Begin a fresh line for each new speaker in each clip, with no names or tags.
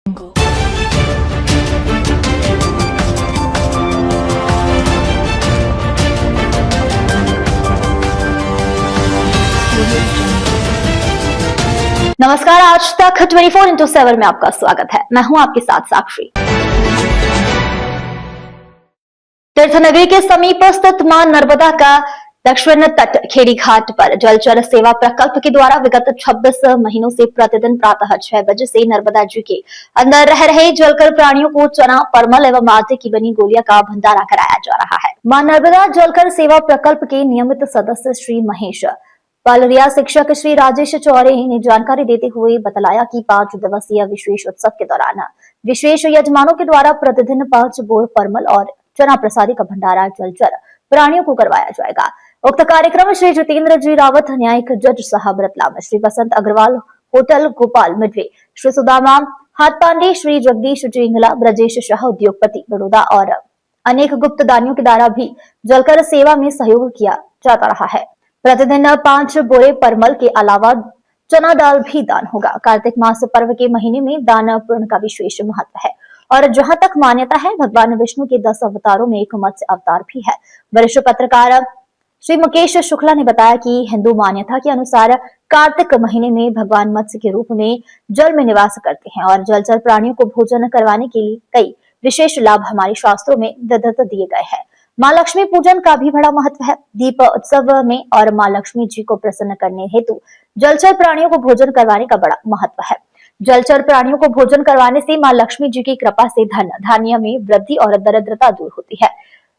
नमस्कार, आज तक 24x7 में आपका स्वागत है। मैं हूं आपके साथ साक्षी। तीर्थनगरी के समीप स्थित मां नर्मदा का दक्षिण तट खेड़ी घाट पर जलचर सेवा प्रकल्प के द्वारा विगत 26 महीनों से प्रतिदिन प्रातः 6 बजे से नर्मदा जी के अंदर रह रहे जलकर प्राणियों को चना, परमल एवं आटे की बनी गोलियां का भंडारा कराया जा रहा है। मां नर्मदा जलकर सेवा प्रकल्प के नियमित सदस्य श्री महेश पालरिया, शिक्षक श्री राजेश चौरे ने जानकारी देते हुए बतलाया कि 5 दिवसीय विशेष उत्सव के दौरान विशेष यजमानों के द्वारा प्रतिदिन 5 बोर परमल और चना प्रसादी का भंडारा जलचर प्राणियों को करवाया जाएगा। उक्त कार्यक्रम श्री जितेंद्र जी रावत, न्यायिक जज साहब रतलाम, श्री बसंत अग्रवाल, होटल गोपाल मिडवे, श्री सुदामा हाथ पांडे, श्री जगदीश जिंगला, ब्रजेश शाह उद्योगपति बड़ौदा और अनेक गुप्त दानियों के द्वारा भी जलकर सेवा में सहयोग किया जाता रहा है। प्रतिदिन 5 बोरे परमल के अलावा चना दाल भी दान होगा। कार्तिक मास पर्व के महीने में दान पुण्य का विशेष महत्व है और जहां तक मान्यता है, भगवान विष्णु के 10 अवतारों में एक मत्स्य अवतार भी है। वरिष्ठ पत्रकार श्री मुकेश शुक्ला ने बताया कि हिंदू मान्यता के अनुसार कार्तिक महीने में भगवान मत्स्य के रूप में जल में निवास करते हैं और जलचर प्राणियों को भोजन करवाने के लिए कई विशेष लाभ हमारे शास्त्रों में दत्त दिए गए हैं। मां लक्ष्मी पूजन का भी बड़ा महत्व है। दीप उत्सव में और मां लक्ष्मी जी को प्रसन्न करने हेतु जलचर प्राणियों को भोजन करवाने का बड़ा महत्व है। जलचर प्राणियों को भोजन करवाने से मां लक्ष्मी जी की कृपा से धन धान्य में वृद्धि और दरिद्रता दूर होती है।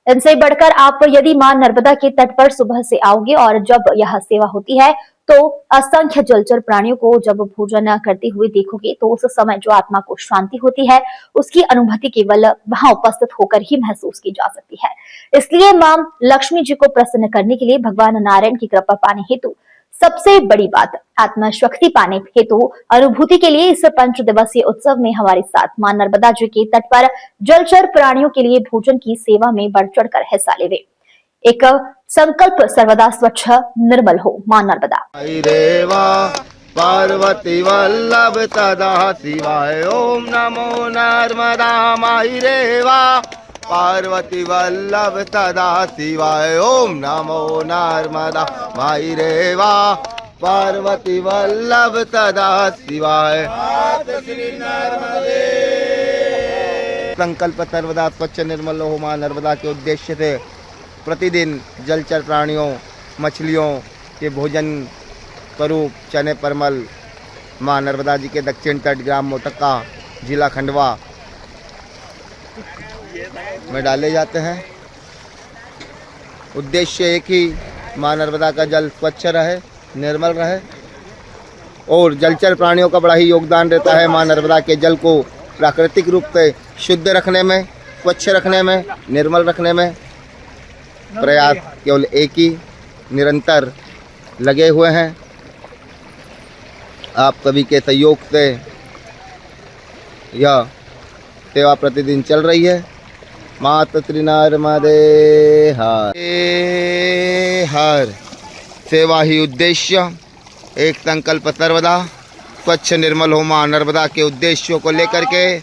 इनसे बढ़कर आप यदि मां नर्मदा के तट पर सुबह से आओगे और जब यह सेवा होती है तो असंख्य जलचर प्राणियों को जब भोजन करते हुए देखोगे तो उस समय जो आत्मा को शांति होती है उसकी अनुभूति केवल वहां उपस्थित होकर ही महसूस की जा सकती है। इसलिए मां लक्ष्मी जी को प्रसन्न करने के लिए भगवान नारायण की कृपा पाने हेतु सबसे बड़ी बात आत्मशक्ति पाने हेतु अनुभूति के लिए इस 5 दिवसीय उत्सव में हमारे साथ मां नर्मदा जी के तट पर जलचर प्राणियों के लिए भोजन की सेवा में बढ़ चढ़कर हिस्सा लेवे। एक संकल्प सर्वदा स्वच्छ निर्मल हो। मां नर्मदा।
पार्वती वल्लभ तदा शिवाय ओम नमो नर्मदा माई रेवा। पार्वती वल्लभ तदा शिवाय ओम नमो नर्मदा माई रेवा। पार्वती वल्लभ तदा शिवाय। संकल्प सर्वदा स्वच्छ निर्मल हो मां नर्मदा के उद्देश्य से प्रतिदिन जलचर प्राणियों, मछलियों के भोजन स्वरूप चने परमल मां नर्मदा जी के दक्षिण तट ग्राम मोटक्का जिला खंडवा में डाले जाते हैं। उद्देश्य एक ही, मां नर्मदा का जल स्वच्छ रहे, निर्मल रहे और जलचर प्राणियों का बड़ा ही योगदान रहता है मां नर्मदा के जल को प्राकृतिक रूप से शुद्ध रखने में, स्वच्छ रखने में, निर्मल रखने में। प्रयास केवल एक ही निरंतर लगे हुए हैं। आप सभी के सहयोग से यह सेवा प्रतिदिन चल रही है। माता श्री नर्मदे हर सेवा ही उद्देश्य, एक संकल्प सर्वदा स्वच्छ निर्मल हो मां नर्मदा के उद्देश्यों को लेकर के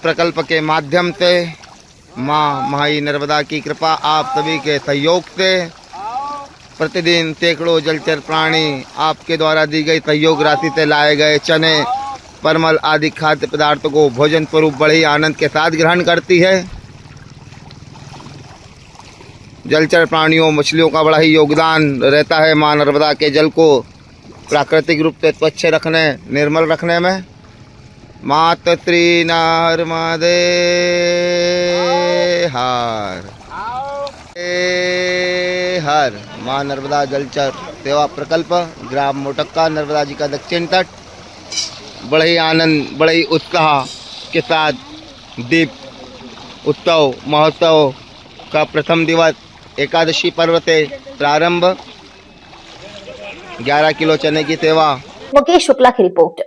प्रकल्प के माध्यम से मां माई नर्मदा की कृपा आप सभी के सहयोग से प्रतिदिन सैकड़ों जलचर प्राणी आपके द्वारा दी गई सहयोग राशि से लाए गए चने, परमल आदि खाद्य पदार्थों को भोजन स्वरूप बड़े ही आनंद के साथ ग्रहण करती है। जलचर प्राणियों, मछलियों का बड़ा ही योगदान रहता है मां नर्मदा के जल को प्राकृतिक रूप से स्वच्छ रखने, निर्मल रखने में। माता श्री नर्मदे हर मां नर्मदा जलचर सेवा प्रकल्प ग्राम मोटक्का नर्मदा जी का दक्षिण तट बड़े ही आनंद, बड़े ही उत्साह के साथ दीप उत्सव महोत्सव का प्रथम दिवस एकादशी पर्व से प्रारंभ। 11 किलो चने की सेवा।
मुकेश शुक्ला की रिपोर्ट।